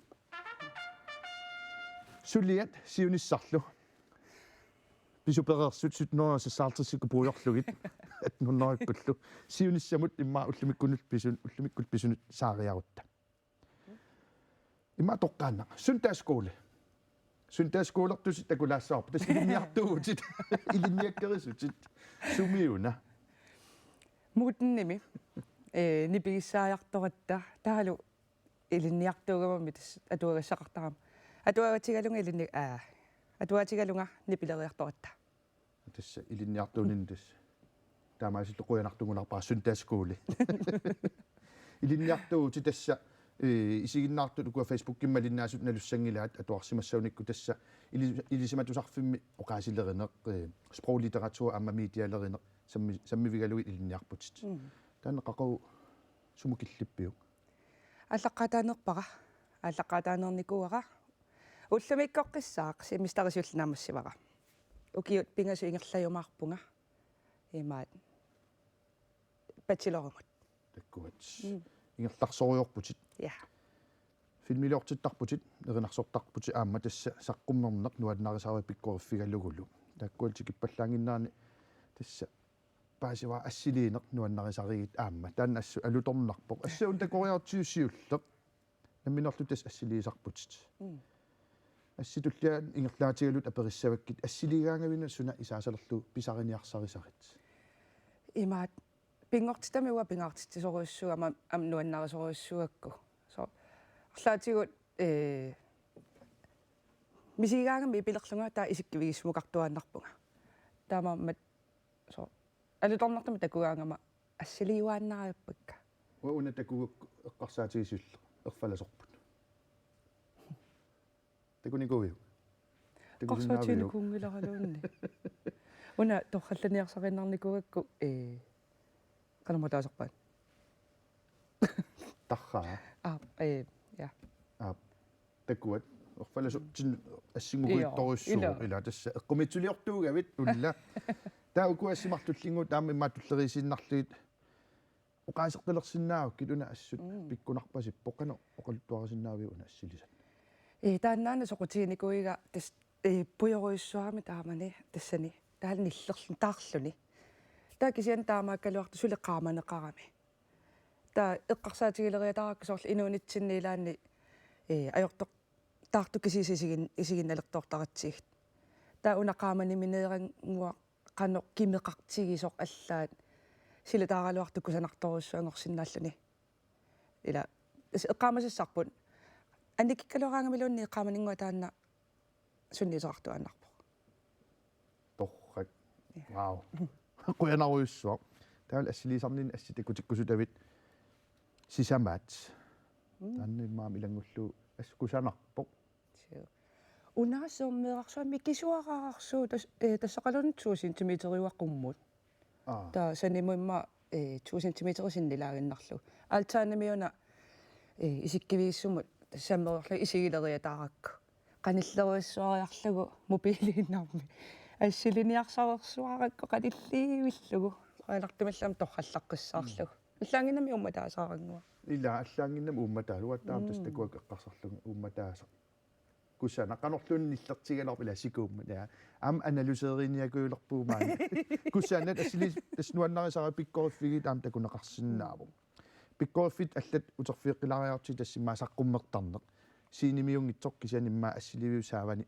suliat siunissarlu pisupereersut 1756 puujorlugit 1800 siunissamut imma ullimikkul pisunut saariarutta imma toqqaanna suntaaskuule suntaaskuulertusit takulaassaarpa tasiliniartuutit iliniakkerissutit sumiuna muutennimi nipigissaajartoratta taalu iliniartuugamami tas atuagassaqartaram atuagatigalunga ilini atuagatigalunga nipileriartoratta tassa iliniartuunin tassa taamaasittoquyanartungunarpaa suntaaskuuli iliniartuuti tassa isiginnaartu lukua Facebook-kimmalinnaasut nalussangilaat atuarsimassaunikku tassa ilisimatusarfimmi oqaasilerineq sproglitteratur amma medialerineq sammivigalui iliniarputit taanneqaqagu sumukillippiu аллаққатаанерпара аллаққатаанерникуара уллумиккоққиссаақ симистарисуллинаамассивара укиут пингасу ингерлаюмаарпунга имаат бачелорумут таккуат ингерларсориорпутит я филмилиортиттарпутит эринарсортарпути аама тасса саққуммернеқ нуаннарисаруи пиккориффигаллугулу таккуалти киппаллаангиннаани тасса паасива ассилиинеқ нуаннарисаригит аама таанна ассу алуторнарпоқ ассаун такориартиуссиуллеқ намминерлу тас ассилиисарпутит асситуллиаан ингерлаатигалут апериссаваккит ассилигаангавина суна исаасалерлу писариниарсарисарит имаат пингортитамиуа пингаартитсоруйуссуама ам нуаннарисоруйуссуакку со арлаатигут мисигаангами пилерлунга таа исиккивигиссумукартуааннарпунга таамааммат со алуторнартами такугаангама ассилиуааннариуппакка уна такугук эққарсаатигисулле ерфаласорпут такуникуиу qarsaatiinikuungilaraluunni una torrallaniarsaqinarnikuakku qanamataasarpaat тарраа ja такуат ерфаласу тин ассингукуитторуссуу ила тасса эққумитсулиортуугавит улла таа укуассимартуллингу таама имаатуллерисиннарлуит оқаасеққилерсиннааваккит уна ассут пиккунарпасиппоқано оқалуттуарисиннаавиу уна ассилисат тааннаана соқутигникуига тас пуйоруйуссуарми таамани тассани таалниллерлун таарлуни таа кисиан таамааккалуарту сулеққааманеқарами таа эққарсаатигилериатаракку соорлу инуунитсинниилаанни аёртоқ таарту кисисисигинналертоортаратсигит таа унақаамани минеерангуа қано кимеқартигисоқ аллаат силатааралуартукку санарторуссуангорсиннааллуни ила эққаамасассарпут анниккалуараангамилуунни эққааманингуа таанна сунниисоартуаннарпо торрак вау қуянаруйуссуа таал ассилисарнин асситакутиккусутавит сисамаат тааннимаам илангуллу аскусанарпо унаасууммеэрарсуами кисуараарсуу тассақалунитсуу сентиметериуаққуммут таа санимуимма 2 сентиметерисиннилагиннарлу алтаанамиуна исиккивииссумут тассаммеерлу исигилериатааракку qanilleruissuariarlugu mobiiliinnarmi ассилиниарсаверсуаракку qanilliivillугу qalartumallam torrallaqqissaarlugu аллаангинами умматаасаарангуа ила аллаангиннам умматаа луаттаам тастакуак эққарсарлугу умматааса куссана канорлуунни иллертигалерп ила сикуумма таа ам аналусеериниакуилерпуумаани куссаанат ассили таснуаннарисара пиккориффиги таам такунеқарсинааву пиккориффит аллат утерфиэққилариарти тассимаа саққуммертарнеқ синимиунгитсоқ кисаниммаа ассиливиусаавани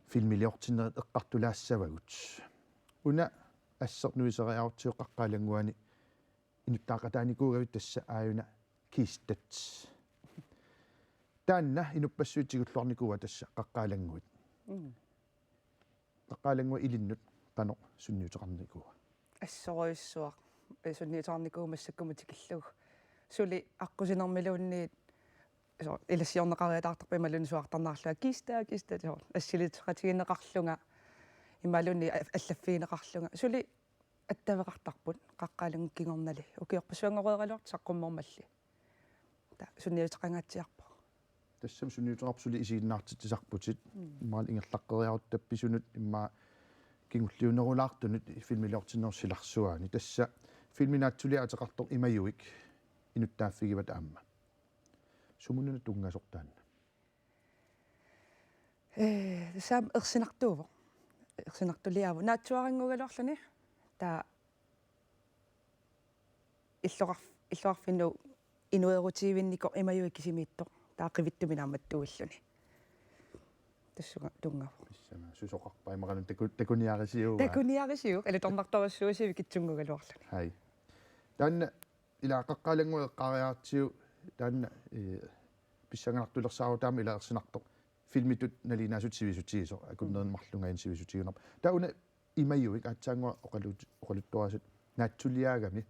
филмилиортиннерит эққартулаассавагут уна ассернуисериаортиоққаққалангуани инуттаақатааникуугавит тасса ааюна кистат таанна инуппассуутигуллуарникуа тасса қаққаалангуит қаққаалангуа илиннут қано сунниутеқарникуа ассоруйуссуақ сунниутеқарникуумассаккумутикиллуг сули аққусинермилуунниит илассиорнеқариатаарторпа ималунисуартарнаарлуа киста тоо ассилитеқатигинеқарлунга ималуни аллаффиинеқарлунга сули аттавеқартарпут қаққаалунгу кигорнали укиорпассуангореералуарт саққуммормалли та сунниутеқангаатсиарпо тассам сунниутеқарпсули исигиннаартитсисарпутит имаал ингерлаққериарут тапписунут имма кингуллиунерулаартунут филмилиортиннерсиларсуаани тасса филминаатсулиатеқартор имаюик инуттааффигиват аама сумунуна тунгасортаанна сам ерсинартуулиаву наатсуарангугалуарлуни таа иллоқарфинну инуерутивиннико имаюик кисимиитто таа қивиттуминааматтуиллуни тассуга тунгаву писсама сусоқарпа имаранун такуниарисиуа такуниарисиу или торнарторуссуусиви китсунгугалуарлуни хай таанна илаақаққалангуи эққариартиу таанна писсанганартулерсаару таама илаерсинарто филмитут налинаасут сивисутигисо акуннермарлунгаин сивисутигунар тауна имаюик аатсаангуа оқалуттуасут наатсулиаагами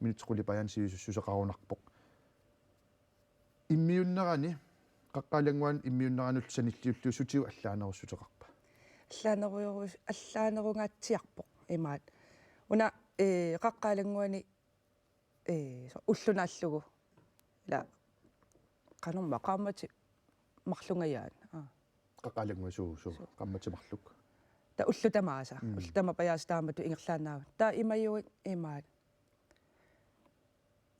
минутсқулипаян сивисуссусеқарунарпоқ иммиуннерани қаққалангуан иммиуннеранулл саниллиуллуусутигу аллаанеруссутеқарпа аллаанерунгаатсиарпоқ имаат уна қаққалангуани уллунааллугу ила канорма qaamati марлунгаяан қаққалангуа суу қамматимарлук та уллутамааса уллутама паяас таамату ингерлаанаава та имаюик имаат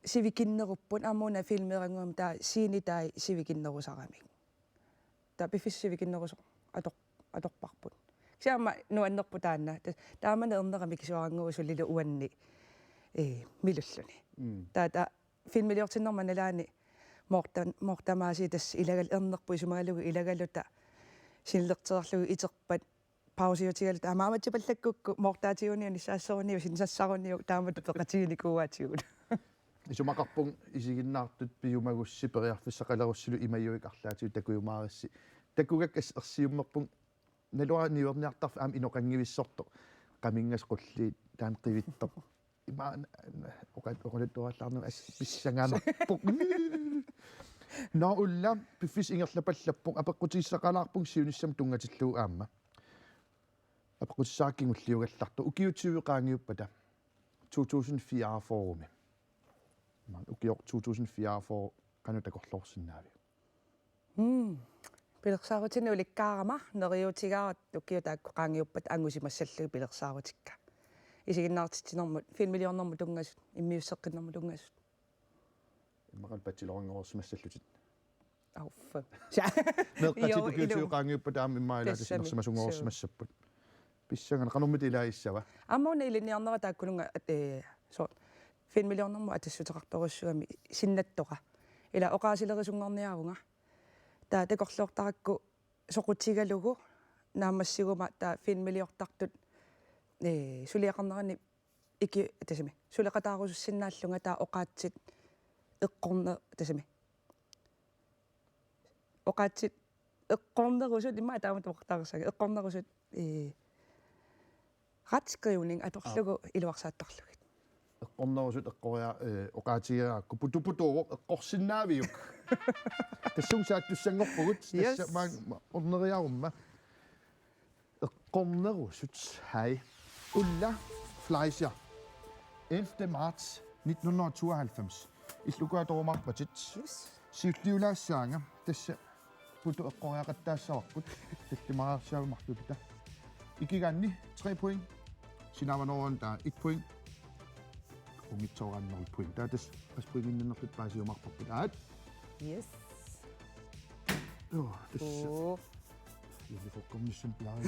сивикиннеруппут амуна филмерангуам та сини тай сивикиннерусарамик та пифиссивикиннерусо аторпарпут сиама нуаннерпу таанна таамана ернерами кисуарангуусуллилу уанни милуллуни та филмилиортиннэрманалаани мортамааси тас илагал ернерпу исумагалугу илагалута синлертерерлугу итерпат паусиутигал таамаамати паллаккукку мортаатигуниуни саассоруниу синсассаруниу таамату пеқатигиникууаатигут исумақарпун исигиннаартут пиумагусси периарфиссақалеруссулу имаюик арлаатиу такуйумаарисси такугак ерсиуммерпун налуа ниуерниартарф аам иноқангивиссорто қамингас қулли таан қивиттоқ имаан оқалуттуаллаарну ас писсангаанерпоқ наулла пиффис ингерлапаллаппоқ апеққутиссақалаарпун сиуниссам тунгатиллуу аама апеққутиссааккингуллиугалларту укиутсивиқаангиуппата 2004 форуми man ukior 2004 for kanutakorlorsinnaavi пилерсаарутину уликкаарама нериутигаат укиутаакку qaangiuppat ангусимассаллуги пилерсааруtikka исигиннаартитинэрмут филмилиорнэрму тунгасут иммиуссеққиннэрму тунгасут иммақал патсилорингорсимассаллутит ауффа неққатит укиутиуқаангиуппат аама иммаилаатис нерсимасунгорсимассаппут писсагана канормит илааиссава аммауна илинниарнера тааккулунга соо филмилиорнэрму атассутеқарторуссугами синнаттоқа ила оқаасилерисунгорниарунга таа такорлуортаракку соқутигалугу наамассигума таа филмилиортартут сулиақарнерани ики атасами сулеқатаарусуссиннааллунга таа оқаатсит эққорне атасами оқаатсит эққорнерусут имма таамат оқтаарсага эққорнерусут ратскриунинг аторлугу илуарсааттарлугит эққорнерусут эққориа оқаатигераакку путупутууоқ эққорсиннаавиук тассунгсааттуссангорпугут тасса маан орнериарумма эққорнерусут хай улла Fleischer 11. marts 1992 иллукуаторумарпатит сиуллиулаассаанга тасса путу эққориақаттаассаварпут таллимаарсаавимарлупита икигаанни 3 point синаванорон таа 1 point умитсоораннерут point таатас пас поингиннерпит паасиумарпарпут аат yes тасса я фоккоммиссен плаан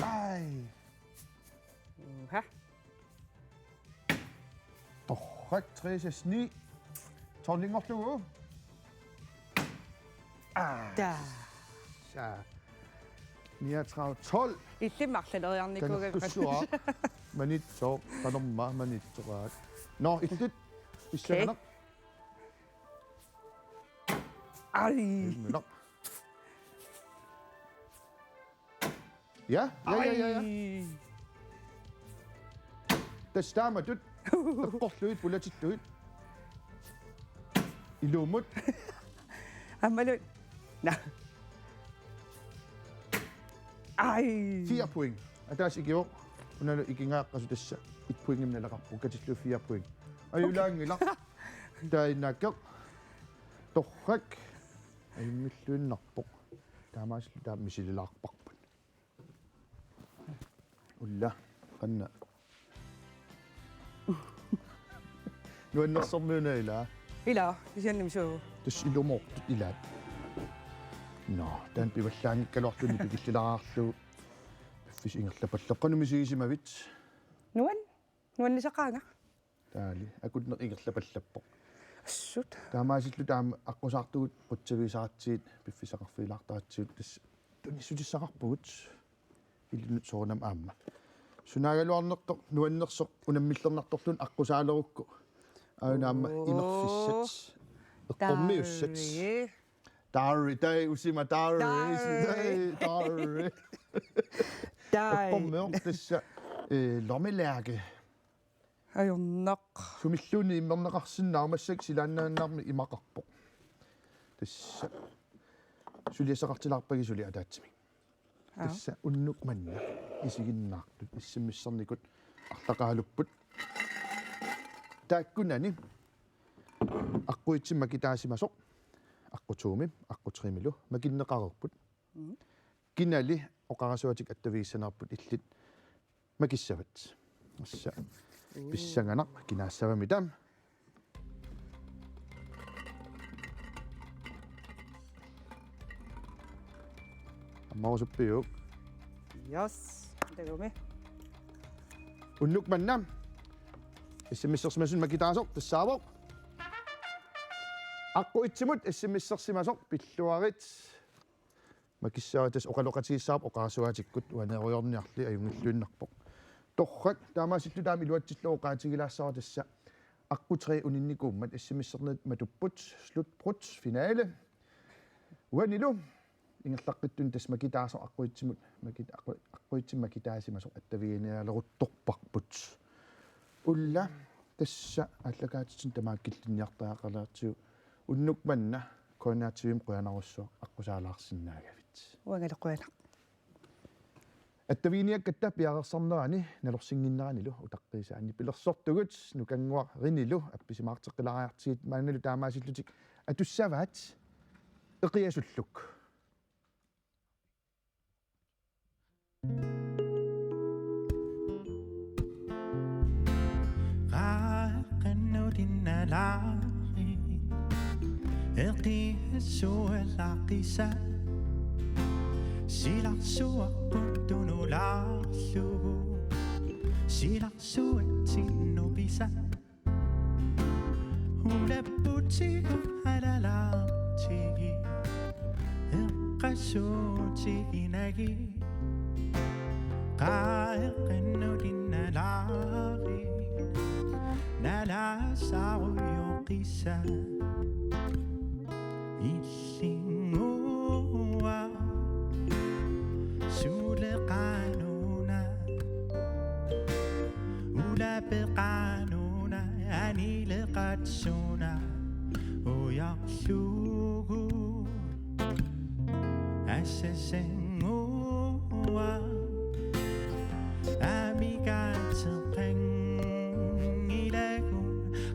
ай ха торрак 39 торнингорлугу да 자 39 12 иллиммарлалериарникуга тассуа манитсоо канорма манитсораат но иттут писсагана ай минут ja тастама тут эққорлуит пулатиллуит илуумут аммалу на ай 4 point атаас игио уналу игингааққасу тасса 1 point имналеқарпу катиллу 4 point аюлаангила таиннакке торрак аймиллуиннарпоқ таамаас тааммисилилаарпарпут улла қанна нуаннерсэрмуунаила ила исианнимсуу тас илумоортут илаат но тан пиваллаангиккалуарлуни пикиллилараарлу фис ассут таамаасиллу таама аққусаартугут қутсависаратсиит пиффисақарфилаартаратсиут тасса тунissутиссақарпугут илунут соорнам аама сунаагалуарнерто нуаннерсоқ унаммиллернарторлун аққусаалерукку аунаама имерфиссат эққормиуссат Dari, дай усима Dari. Эққормиор тасса ломелærke ajornaq сумиллуни иммернеқарсиннаамассак силааннааннаарми имақарпоқ тасса сулиасақартилаарпаги сули атаатсимик тасса уннук манна исигиннаартут иссиммиссерникут арлақаалуппут тааккунани аққуитсим макитаасимасоқ аққутууми аққутримилу макиннеқарерпут кинали оқарасуатик аттавииссанаарпут иллит макиссават асса писсанганақ кинаассавами таам аммаусуппиук yes тагоми уннук маннам иссимиссерсимасун макитаасоқ тассаавоқ аққуитсимут иссимиссерсимасоқ пиллуарит макиссаатас оқалоқатииссаап оқарасуатиккут уанериорниарли аюнгиллуиннарпоқ торрак таамаасиллу таами илуатсиллуу qaatigilassara tassa аққутри унинникууммат иссимиссернат матуппут слутпрут финале уанилу ингерлаққиттун тас макитаасо аққуитсимут аққуитсим макитаасимасоқ аттавииниалерутторпарпут улла тасса аллагаатитсин тамааккиллинниартаақалаартиу уннук манна конаативим қуянаруссуа аққусаалаарсиннаагавит уангалеқуана аттавиниаккатта пиарерсарнерани налорсингиннеранилу утаққисаани пилерсортугут нукангуа ринилу апписимаартеққилариартигит маангалу таамаасиллутик атуссаваат эқиасуллук qannudinalaari eqiassualaaqisa silarsuarputtunulaarlugu silarsuatsinnupisa ulapputigu alalaartigi eqqassuutiginagi qaeqqannudinalaari nalasaaruyoqisa illingua suleqanuna ulapeqanuna anileqatsuna uyarlugu assasengua amigateqang ilagun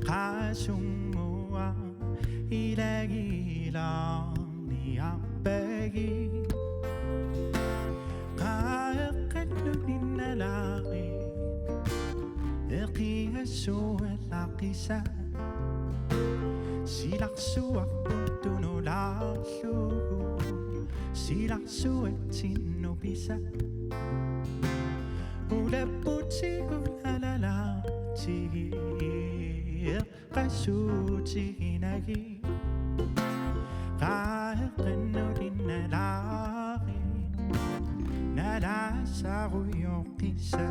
qasungua ilagilarni appagi qaeqqannudinalaari eqiassualaaqisa silarsuarputtunulaarlugu silarsuatsinnupisa ulapputigu alalaartigi eqqassuutiginagi qaeqqannudinalaari nalasaaruyoqisa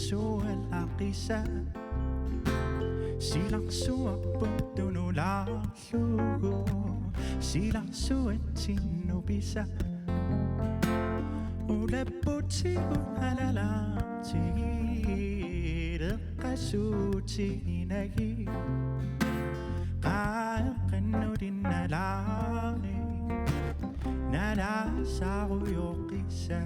sualaaqisa silarsuarputtunulaarlugu silarsuatsinnupisa ulapputigu alalaartigi eqqassuutiginagi qaeqqannudinalaari nalasaaruyoqi bisa.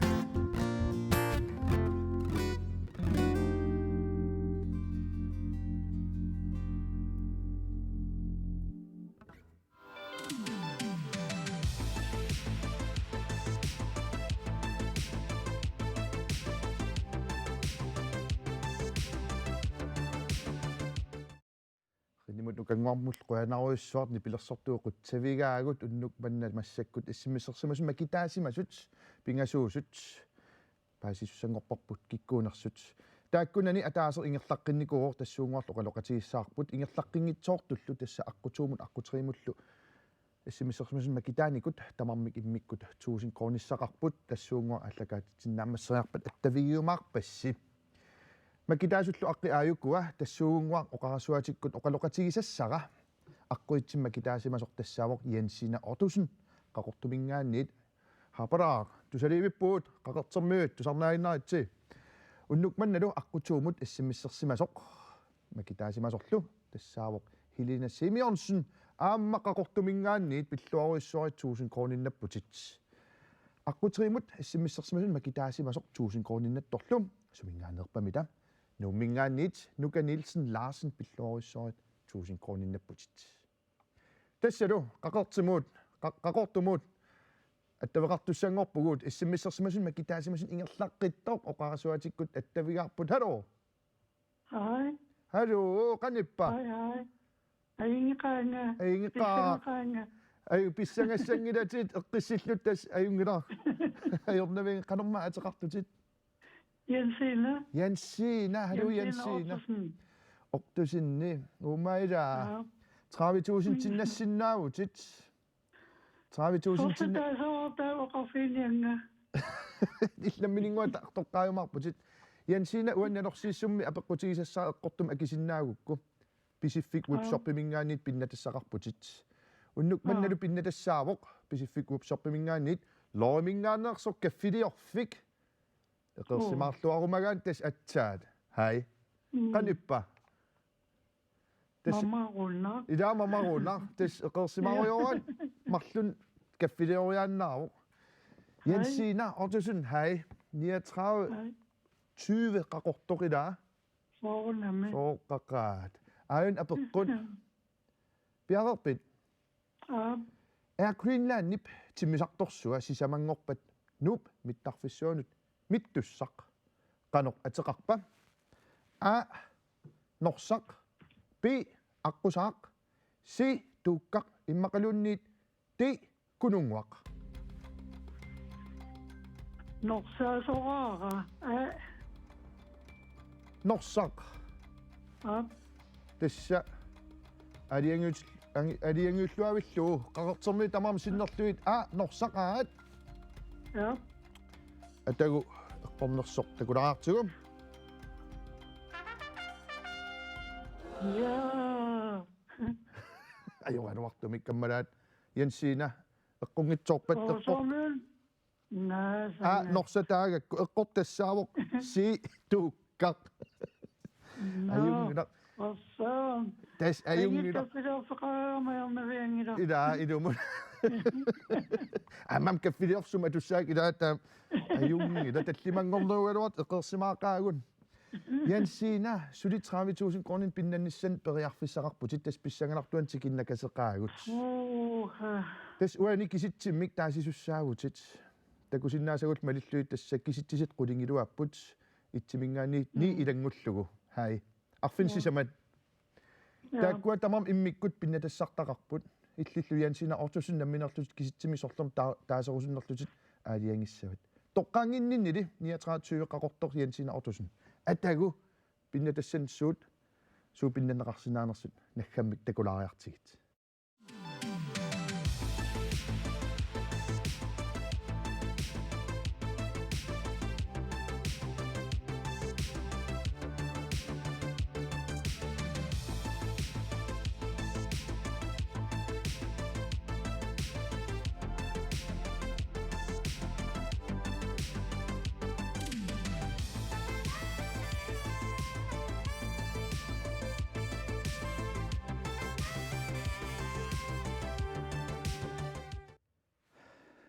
Nimut ukangormul quanaruissuarni pilersortuuqut savigaagut unnuk manna massakkut issimmissersimasut makitaasimasut pingasuusut paasissussangorparput kikkuunersut taakkunani ataaser ingerlaqqinnikuu tassuunguarlu qaloqatigissaarput ingerlaqqingitsoortullu tassa aqutuumut aqutriimullu issimmissersimasut makitaanikut tamarmik immikkut tuusin kroonissaqarput tassuunguar allakaatitinnaammasseriarpat attavigiumaarpassi makitaasullu aqqi aayukua tassuunguaq oqarasuatikkut oqaloqatigisassara aquitsim makitaasimasoq tassaavoq Jensina Ottosen qaqortumingaanniit haparaaq tusaliivippuut qaqertermiut tusarnaaginnaritsi unnuk mannalu aqutuumut issimmissersimasoq makitaasimasorlu tassaavoq Helena Simonsen aamma qaqortumingaanniit pilluaruissuarit 1000 krooninnapputit aqutriimut issimmissersimasun makitaasimasoq 1000 krooninnattorlu sumingaannerpamita nummingaanniit Nuka Nielsen Larsen pilluaruissuarit 1000 krooninnapputit tassalu qaqortumut attavaqartussanngorpugut issimmissersimasun makitaasimasun ingerlaqqittoq oqarasuatikkut attavigaarput hallo Hej. hallo qanippa Hej. Aingeqaanga. Aingeqaa. Ayu pissangassangilatit eqqissillut tas ayungila ayornavin qanorma ateqartutit Jensina. hallo Jensina Ottosinni umaila 30.000 tinnassinnaautit 30.000 tinna Soortaaqafiinianga. illammininguat toqqaayumarputit Jensina uannanorsiissummi apeqqutigisassaa eqqortum akisinnaagukku Pacific Webshop mingaanit pinnatassaqarputit unnuk mannalu pinnatassaavoq Pacific Webshop mingaanit loomingaanneersoq kaffiliorfik eqersimaarluarumagaan tas atsaat hai qanippa Mammaruunna. ila mamaruunna tas eqersimaruyoran marlun kaffilioriaannaaruq Jensina Ottosen hai 39 20 qaqortoqilaa Soorunami. soqqaqaat ayun apeqqut pialerpit Air Greenland nip timmisartorsua sisamangorpat nup mittarfissuunut mittussaq qanoq ateqarpa a norsaq b aqusaaq c tuukkaq immaqalunniit d kununguaq Norsaasoraara. norsaq tassa alianguulluavilluu qaqertermi tamam sinnerluit a norsaqaat Ja. atagu eqqornersoq takulaartigum Ja. ajuanuartumik kammalaat Jensina eqqungitsoorpat Soorun. a norsataagakku eqqortassaavoq si tuukkaq ajungilaq Ossaan. tas ajungilaq Aingittafileorfaqaamayornaviangila. ila ilumun amam kaffiliorsuма tussaak ilaata ajungila tallimangornerualuat eqersimaaqaagun Jensina suli 30.000 kronin pinnannissan periarfissaqarputit tas pissangalartuan tikinnakaseqaagut tas uani kisittimmik taasisussaautit takusinnaasagut malilluit tassa kisittisit qulingiluapput ittimingaani ni ilangullugu hai arfinsisamat taakkua tamam immikkut pinnatassartaqarput illillu Jensina Ottosen namminerlut kisittimisorlum taaserusunnerlutit aaliangissavat toqqaanginninnili 39 qaqortor Jensina Ottosen atagu pinnatassansuut suu pinnanneqarsinaanersut naggammik takulaariartigit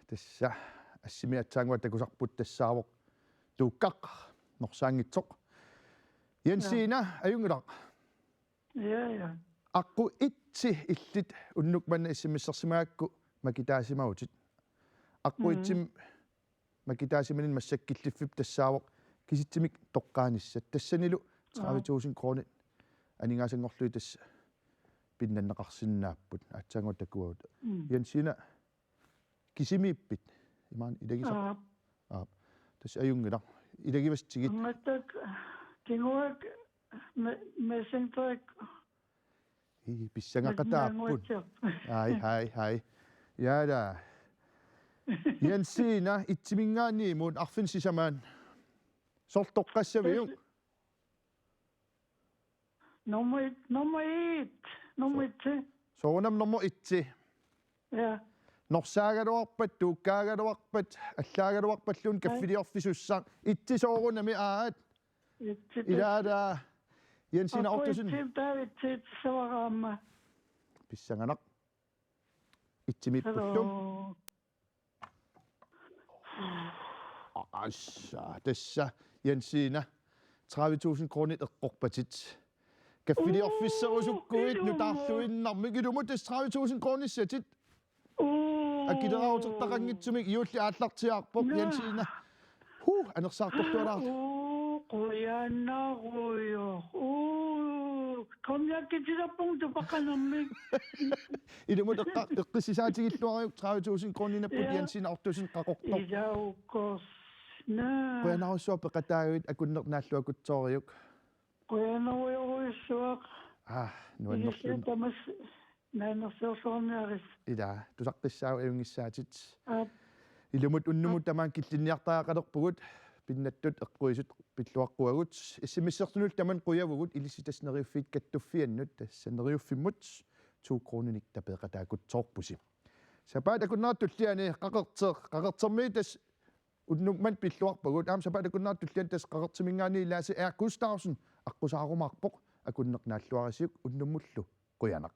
tassa ассимиатсаангуа такусарпут тассаавоқ тууккақ норсаангитсоқ Jensina ayungulaq Ja. аққу итси иллит уннукманна иссимиссарсимаакку макитаасимагутит аққу итсим макитаасиманин массаккиллиффип тассаавоқ киситсимик тоққааниссат тассанилу 30,000 крони анигаасангорлуи тасса пиннаннеқарсиннааппут аатсаангуа такуагут Jensina кисимииппит имаан илагисақ тас аюнгилақ илагивастигит Ангаттак кингуак мессентерик писсангақатааппут хай яда Jensina итсимингаанниимуут арфин сисамаан сортоққассавиу Nummer 1. соонам номер 1 Ja. норсаагалуарпат тууккаагалуарпат аллаагалуарпаллуун каффилиорфисуссаа итсисоорунами аат илаада Jensina ортусин Тит саварамма. писсанганақ итсимиппуллум асса тасса Jensina 30,000 кронит эққорпатит каффилиорфиссерусуккуит нутаарлуиннарми килумут тас 30,000 крониссатит аккилераутертақангитсумик иулли ааллартиаарпоқ Jensina анерсаартортуалаарт Qoyannaruyo. Kom jeg til det punkt på kanammi. илумут эққиссисаатигиллуариук 30,000 кронинаппут Jensina ортусин қақортор Idaukos. Na. қуянаруссуа пеқатаагуит акуннернааллуакутсоориук Qoyannaruyo. нуаннерлун Тамас нанерсерсоорниарис. ила тусаққиссаау иунгиссаатит илумут уннумут тамаан киллинниартаақалерпугут пиннаттут эққуисут пиллуаққуагут иссимиссертунул таман қуявугут илиситаснериуффит каттуффианнут тассанериуффиммут 2 крониник тапеқатаакутсоорпуси сапаат акуннаартуллиани қақертерми тас уннумман пиллуарпагут аам сапаат акуннаартуллиан тас қақертимингаани илааси Р Густавсен аққусаарумаарпоқ акуннернааллуарисиук уннуммуллу қуянақ